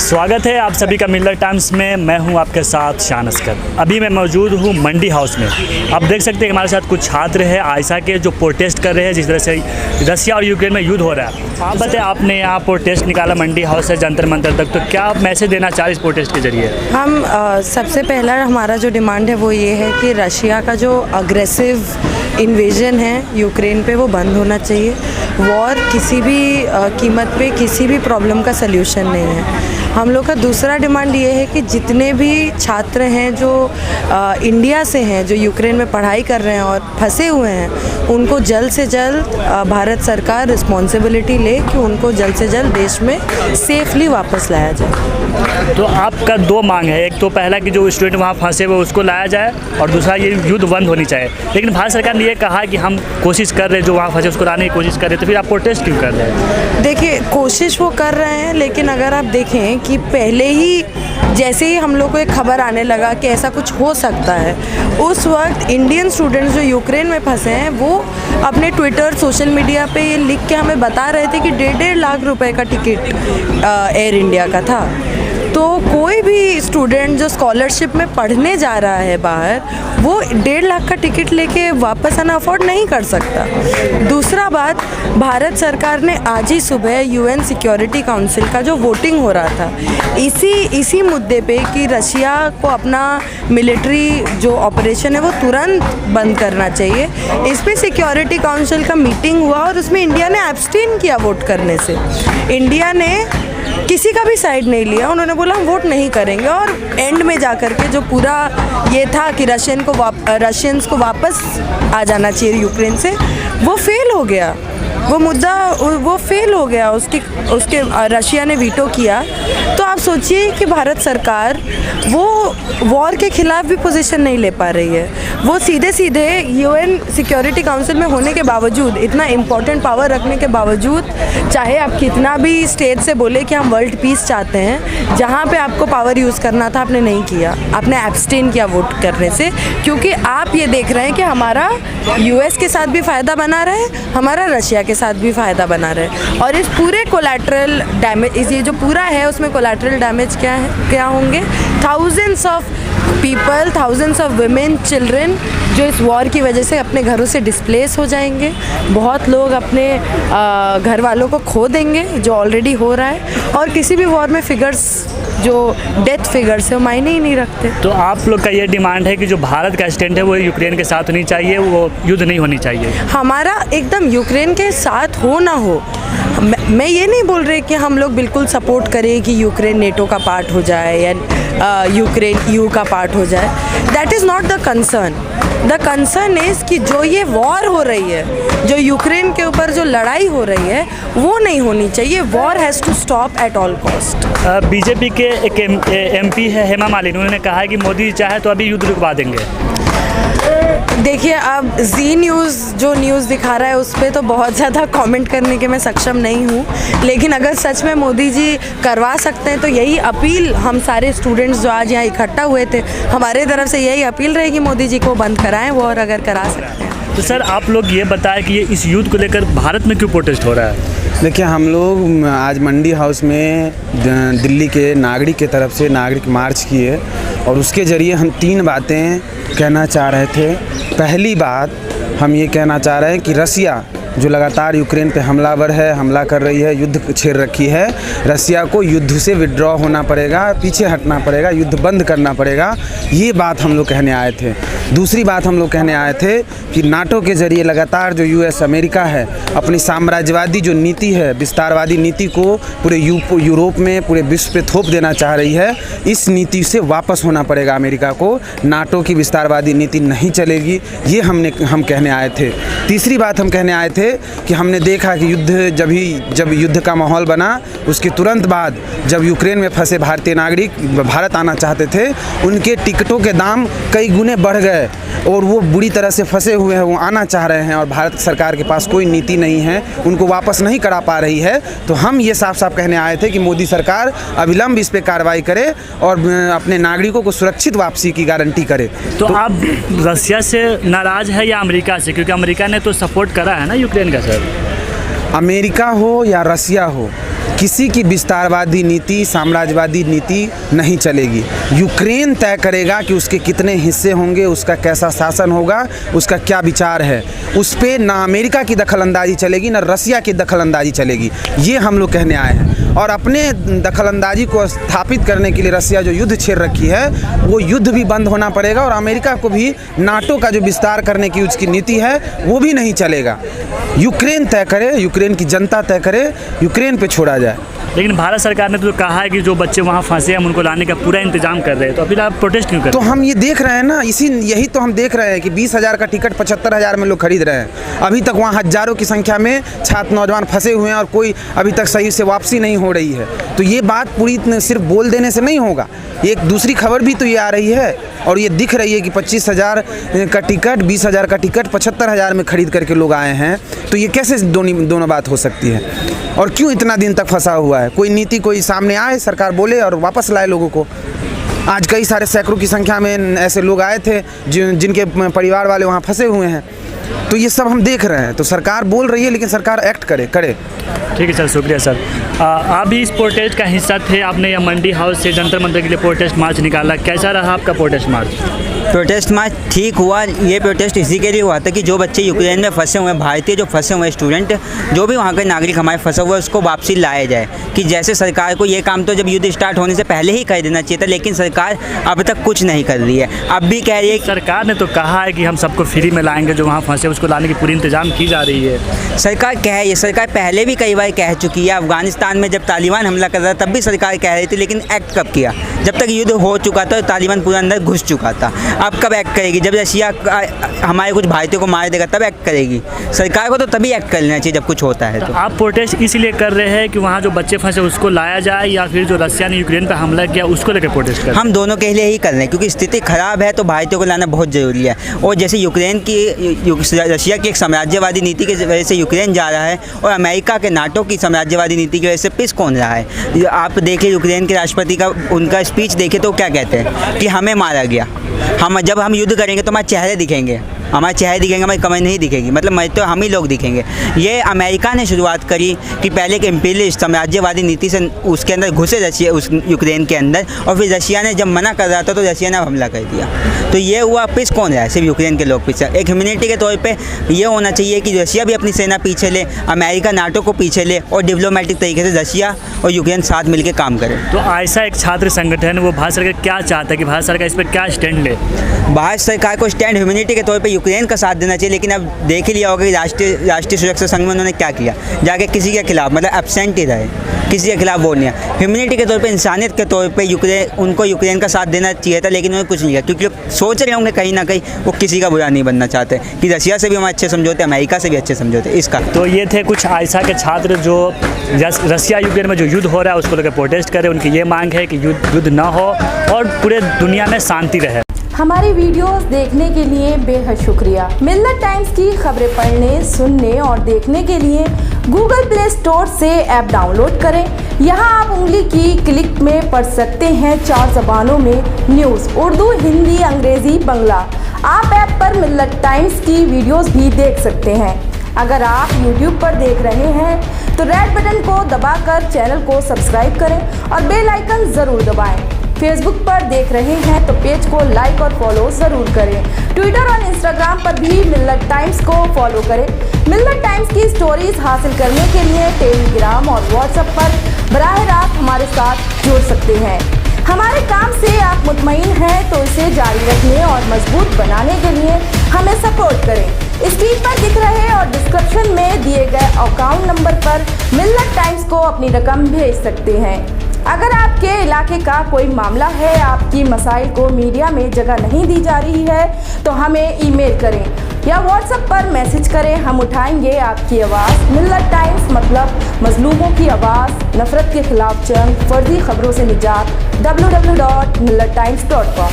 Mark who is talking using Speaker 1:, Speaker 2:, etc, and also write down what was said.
Speaker 1: स्वागत है आप सभी का मिलर टाइम्स में। मैं हूं आपके साथ शान अस्कर। अभी मैं मौजूद हूं मंडी हाउस में। आप देख सकते हैं हमारे साथ कुछ छात्र हैं आयशा के, जो प्रोटेस्ट कर रहे हैं जिस तरह से रसिया और यूक्रेन में युद्ध हो रहा है। आप बताएं, आपने यहाँ प्रोटेस्ट निकाला मंडी हाउस से जंतर मंतर तक, तो क्या आप मैसेज देना चाह रहे इस प्रोटेस्ट के जरिए?
Speaker 2: हम सबसे पहला हमारा जो डिमांड है वो ये है कि रशिया का जो अग्रेसिव इन्वेजन है यूक्रेन पे वो बंद होना चाहिए। वॉर किसी भी कीमत पे किसी भी प्रॉब्लम का सल्यूशन नहीं है। हम लोग का दूसरा डिमांड ये है कि जितने भी छात्र हैं जो इंडिया से हैं, जो यूक्रेन में पढ़ाई कर रहे हैं और फंसे हुए हैं, उनको जल्द से जल्द भारत सरकार रिस्पॉन्सिबिलिटी ले कि उनको जल्द से जल्द देश में सेफली वापस लाया जाए।
Speaker 1: तो आपका दो मांग है, एक तो पहला कि जो स्टूडेंट वहाँ फंसे हुए उसको लाया जाए, और दूसरा ये युद्ध बंद होनी चाहिए। लेकिन भारत सरकार ने ये कहा कि हम कोशिश कर रहे हैं, जो वहाँ फंसे उसको लाने की कोशिश कर रहे हैं, तो फिर आप प्रोटेस्ट क्यों कर रहे हैं?
Speaker 2: देखिए, कोशिश वो कर रहे हैं, लेकिन अगर आप देखें कि पहले ही जैसे ही हम लोग को एक खबर आने लगा कि ऐसा कुछ हो सकता है, उस वक्त इंडियन स्टूडेंट्स जो यूक्रेन में फंसे हैं वो अपने ट्विटर, सोशल मीडिया पे ये लिख के हमें बता रहे थे कि 1.5 लाख रुपए का टिकट एयर इंडिया का था। तो कोई भी स्टूडेंट जो स्कॉलरशिप में पढ़ने जा रहा है बाहर, वो 1.5 लाख का टिकट लेके वापस आना अफोर्ड नहीं कर सकता। दूसरा बात, भारत सरकार ने आज ही सुबह यूएन सिक्योरिटी काउंसिल का जो वोटिंग हो रहा था इसी मुद्दे पे कि रशिया को अपना मिलिट्री जो ऑपरेशन है वो तुरंत बंद करना चाहिए, इस पे सिक्योरिटी काउंसिल का मीटिंग हुआ और उसमें इंडिया ने एब्सटेन किया वोट करने से। इंडिया ने किसी का भी साइड नहीं लिया, उन्होंने बोला हम वोट नहीं करेंगे, और एंड में जाकर के जो पूरा ये था कि रशियंस को वापस आ जाना चाहिए यूक्रेन से, वो फेल हो गया। वो मुद्दा वो फेल हो गया, उसके रशिया ने वीटो किया। तो आप सोचिए कि भारत सरकार वो वॉर के खिलाफ भी पोजीशन नहीं ले पा रही है। वो सीधे यूएन सिक्योरिटी काउंसिल में होने के बावजूद, इतना इम्पोर्टेंट पावर रखने के बावजूद, चाहे आप कितना भी स्टेज से बोले कि हम वर्ल्ड पीस चाहते हैं, जहाँ पे आपको पावर यूज़ करना था आपने नहीं किया, आपने एब्सटेन किया वोट करने से, क्योंकि आप ये देख रहे हैं कि हमारा यूएस के साथ भी फ़ायदा बना रहे, हमारा रशिया के साथ भी फ़ायदा बना रहे। और इस पूरे कोलैटरल डैमेज, ये जो पूरा है उसमें कोलैटरल डैमेज क्या होंगे? Thousands of people, thousands of women, children जो इस वॉर की वजह से अपने घरों से डिस्प्लेस हो जाएंगे। बहुत लोग अपने घर वालों को खो देंगे, जो ऑलरेडी हो रहा है। और किसी भी वॉर में फिगर्स, जो डेथ फिगर्स है, वो मायने ही नहीं रखते।
Speaker 1: तो आप लोग का ये डिमांड है कि जो भारत का स्टैंड है वो यूक्रेन के साथ होनी चाहिए, वो युद्ध नहीं होनी चाहिए?
Speaker 2: हमारा एकदम यूक्रेन के साथ हो ना हो, मैं ये नहीं बोल रही कि हम लोग बिल्कुल सपोर्ट करें कि यूक्रेन नेटो का पार्ट हो जाए या यूक्रेन ईयू का पार्ट हो जाए। That is not the concern. The concern is कि जो ये वॉर हो रही है, जो यूक्रेन के ऊपर जो लड़ाई हो रही है, वो नहीं होनी चाहिए। War has to stop at all cost.
Speaker 1: BJP के एक एमपी है हेमा मालिनी, उन्होंने कहा है कि मोदी चाहे तो अभी युद्ध रुकवा देंगे।
Speaker 2: देखिए, अब जी न्यूज़ जो न्यूज़ दिखा रहा है उस पर तो बहुत ज़्यादा कमेंट करने के मैं सक्षम नहीं हूँ, लेकिन अगर सच में मोदी जी करवा सकते हैं तो यही अपील हम सारे स्टूडेंट्स जो आज यहाँ इकट्ठा हुए थे, हमारे तरफ से यही अपील रहेगी मोदी जी को बंद कराएं वो, और अगर करा सकते हैं।
Speaker 1: तो सर, आप लोग ये बताएं कि ये इस युद्ध को लेकर भारत में क्यों प्रोटेस्ट हो रहा है?
Speaker 3: देखिए, हम लोग आज मंडी हाउस में दिल्ली के नागरिक के तरफ से नागरिक मार्च किए, और उसके ज़रिए हम 3 बातें कहना चाह रहे थे। पहली बात, हम ये कहना चाह रहे हैं कि रसिया जो लगातार यूक्रेन पे हमलावर है, हमला कर रही है, युद्ध छेड़ रखी है, रसिया को युद्ध से विड्रॉ होना पड़ेगा, पीछे हटना पड़ेगा, युद्ध बंद करना पड़ेगा। ये बात हम लोग कहने आए थे। दूसरी बात हम लोग कहने आए थे कि नाटो के ज़रिए लगातार जो यूएस अमेरिका है अपनी साम्राज्यवादी जो नीति है, विस्तारवादी नीति को पूरे यूरोप में, पूरे विश्व पे थोप देना चाह रही है। इस नीति से वापस होना पड़ेगा अमेरिका को। नाटो की विस्तारवादी नीति नहीं चलेगी, ये हम कहने आए थे। तीसरी बात हम कहने आए थे कि हमने देखा कि जब युद्ध का माहौल बना, उसके तुरंत बाद जब यूक्रेन में फंसे भारतीय नागरिक भारत आना चाहते थे, उनके टिकटों के दाम कई गुने बढ़ गए, और वो बुरी तरह से फंसे हुए हैं, वो आना चाह रहे हैं, और भारत सरकार के पास कोई नीति नहीं है, उनको वापस नहीं करा पा रही है। तो हम ये साफ साफ कहने आए थे कि मोदी सरकार अविलंब इस पर कार्रवाई करे और अपने नागरिकों को सुरक्षित वापसी की गारंटी करे।
Speaker 1: तो आप रसिया से नाराज़ है या अमेरिका से? क्योंकि अमेरिका ने तो सपोर्ट करा है ना यूक्रेन का। सर,
Speaker 3: अमेरिका हो या रसिया हो, किसी की विस्तारवादी नीति, साम्राज्यवादी नीति नहीं चलेगी। यूक्रेन तय करेगा कि उसके कितने हिस्से होंगे, उसका कैसा शासन होगा, उसका क्या विचार है। उस पर ना अमेरिका की दखलंदाजी चलेगी, ना रसिया की दखलंदाजी चलेगी। ये हम लोग कहने आए हैं। और अपने दखलंदाजी को स्थापित करने के लिए रसिया जो युद्ध छेड़ रखी है, वो युद्ध भी बंद होना पड़ेगा। और अमेरिका को भी नाटो का जो विस्तार करने की उसकी नीति है, वो भी नहीं चलेगा। यूक्रेन तय करे, यूक्रेन की जनता तय करे, यूक्रेन पे छोड़ा जाए।
Speaker 1: लेकिन भारत सरकार ने तो कहा है कि जो बच्चे वहाँ फंसे हैं हम उनको लाने का पूरा इंतजाम कर रहे हैं, तो अभी आप प्रोटेस्ट क्यों कर
Speaker 3: तो
Speaker 1: रहे हैं?
Speaker 3: हम ये देख रहे हैं ना, यही तो हम देख रहे हैं कि 20,000 का टिकट 75,000 में लोग खरीद रहे हैं। अभी तक वहाँ हज़ारों की संख्या में छात्र नौजवान फंसे हुए हैं और कोई अभी तक सही से वापसी नहीं हो रही है। तो ये बात पूरी सिर्फ बोल देने से नहीं होगा। एक दूसरी खबर भी तो ये आ रही है और ये दिख रही है कि 25,000 का टिकट, 20,000 का टिकट 75,000 में खरीद करके लोग आए हैं। तो ये कैसे दोनों बात हो सकती है? और क्यों इतना दिन तक फंसा हुआ है? कोई नीति कोई सामने आए, सरकार बोले और वापस लाए लोगों को। आज कई सारे सैकड़ों की संख्या में ऐसे लोग आए थे जिनके परिवार वाले वहाँ फंसे हुए हैं। तो ये सब हम देख रहे हैं। तो सरकार बोल रही है, लेकिन सरकार एक्ट करे।
Speaker 1: ठीक है सर, शुक्रिया सर। आप भी इस प्रोटेस्ट का हिस्सा थे। आपने यह मंडी हाउस से जंतर मंतर के लिए प्रोटेस्ट मार्च निकाला, कैसा रहा आपका प्रोटेस्ट मार्च?
Speaker 4: प्रोटेस्ट मार्च ठीक हुआ। ये प्रोटेस्ट इसी के लिए हुआ था कि जो बच्चे यूक्रेन में फंसे हुए हैं, भारतीय जो फंसे हुए स्टूडेंट, जो भी वहाँ के नागरिक हमारे फंसे हुए, उसको वापसी लाया जाए। कि जैसे सरकार को ये काम तो जब युद्ध स्टार्ट होने से पहले ही कर देना चाहिए था, लेकिन सरकार अब तक कुछ नहीं कर रही है। अब भी कह रही है,
Speaker 1: सरकार ने तो कहा है कि हम सबको फ्री में लाएंगे, जो वहाँ फंसे उसको लाने की पूरी इंतजाम की जा रही है।
Speaker 4: सरकार कह रही है, सरकार पहले भी कई बार कह चुकी है। अफगानिस्तान में जब तालिबान हमला कर रहा था तब भी सरकार कह रही थी, लेकिन एक्ट कब किया? जब तक युद्ध हो चुका था, तालिबान पूरा अंदर घुस चुका था। अब कब एक्ट करेगी? जब रशिया हमारे कुछ भारतीयों को मार देगा तब एक्ट करेगी। सरकार को तो तभी एक्ट कर लेना चाहिए जब कुछ होता है। तो
Speaker 1: आप प्रोटेस्ट इसलिए कर रहे हैं कि वहाँ जो बच्चे फंसे उसको लाया जाए, या फिर जो रशिया ने यूक्रेन पर हमला किया उसको लेकर प्रोटेस्ट कर?
Speaker 4: हम दोनों के लिए ही कर रहे हैं, क्योंकि स्थिति खराब है तो भारतीयों को लाना बहुत ज़रूरी है। और जैसे यूक्रेन की, रशिया की एक साम्राज्यवादी नीति की वजह से यूक्रेन जा रहा है, और अमेरिका के नाटो की साम्राज्यवादी नीति की वजह से पिस कौन रहा है? आप देखिए यूक्रेन के राष्ट्रपति का उनका स्पीच देखे तो क्या कहते हैं कि हमें मारा गया। जब हम युद्ध करेंगे तो हमारे चेहरे दिखेंगे, हमारी कमर नहीं दिखेगी, मतलब मैं तो हम ही लोग दिखेंगे। ये अमेरिका ने शुरुआत करी कि पहले एक इम्पीरियलिस्ट साम्राज्यवादी नीति से उसके अंदर घुसे रशिया, उस यूक्रेन के अंदर, और फिर रशिया ने जब मना कर रहा था तो रशिया ने हमला कर दिया। तो ये हुआ, पिस कौन रहा है? सिर्फ यूक्रेन के लोग पीछे। एक ह्यूमैनिटी के तौर पे ये होना चाहिए कि रशिया भी अपनी सेना पीछे ले, अमेरिका नाटो को पीछे ले, और डिप्लोमेटिक तरीके से रशिया और यूक्रेन साथ मिलकर काम करें।
Speaker 1: तो ऐसा एक छात्र संगठन, वो भारत सरकार क्या चाहता है कि भारत सरकार इस पर क्या स्टैंड ले?
Speaker 4: भारत सरकार को स्टैंड ह्यूमैनिटी के तौर पे यूक्रेन का साथ देना चाहिए। लेकिन अब देख ही लिया होगा कि राष्ट्रीय सुरक्षा संघ में उन्होंने क्या किया, जाके किसी के खिलाफ, मतलब एब्सेंट ही रहे, किसी के खिलाफ बोल नहीं है। ह्यूमैनिटी के तौर पे, इंसानियत के तौर पे उनको यूक्रेन का साथ देना चाहिए था, लेकिन उन्होंने कुछ नहीं किया। क्योंकि लोग सोच रहे होंगे कहीं ना कहीं वो किसी का बुरा नहीं बनना चाहते, कि रशिया से भी हम अच्छे समझौते, अमेरिका से भी अच्छे समझौते, इसका।
Speaker 1: तो ये थे कुछ आयशा के छात्र जो रशिया यूक्रेन में जो युद्ध हो रहा है उसको लेकर प्रोटेस्ट कर रहे हैं। उनकी ये मांग है कि युद्ध ना हो और पूरे दुनिया में शांति रहे।
Speaker 5: हमारी वीडियोस देखने के लिए बेहद शुक्रिया। मिल्लत टाइम्स की खबरें पढ़ने, सुनने और देखने के लिए गूगल प्ले स्टोर से ऐप डाउनलोड करें। यहां आप उंगली की क्लिक में पढ़ सकते हैं 4 ज़बानों में न्यूज़, उर्दू, हिंदी, अंग्रेज़ी, बांग्ला। आप ऐप पर मिल्लत टाइम्स की वीडियोस भी देख सकते हैं। अगर आप YouTube पर देख रहे हैं तो रेड बटन को दबाकर चैनल को सब्सक्राइब करें और बेल आइकन ज़रूर दबाएं। फेसबुक पर देख रहे हैं तो पेज को लाइक और फॉलो ज़रूर करें। ट्विटर और इंस्टाग्राम पर भी मिल्लत टाइम्स को फॉलो करें। मिल्लत टाइम्स की स्टोरीज हासिल करने के लिए टेलीग्राम और व्हाट्सएप पर बराह रास्त हमारे साथ जुड़ सकते हैं। हमारे काम से आप मुतमईन हैं तो इसे जारी रखने और मजबूत बनाने के लिए हमें सपोर्ट करें। स्क्रीन पर दिख रहे और डिस्क्रिप्शन में दिए गए अकाउंट नंबर पर मिल्लत टाइम्स को अपनी रकम भेज सकते हैं। अगर आपके इलाके का कोई मामला है, आपकी मसाइल को मीडिया में जगह नहीं दी जा रही है, तो हमें ईमेल करें या व्हाट्सएप पर मैसेज करें। हम उठाएंगे आपकी आवाज़। मिल्लत टाइम्स मतलब मजलूमों की आवाज़, नफरत के खिलाफ जंग, फर्जी खबरों से निजात। www.millattimes.com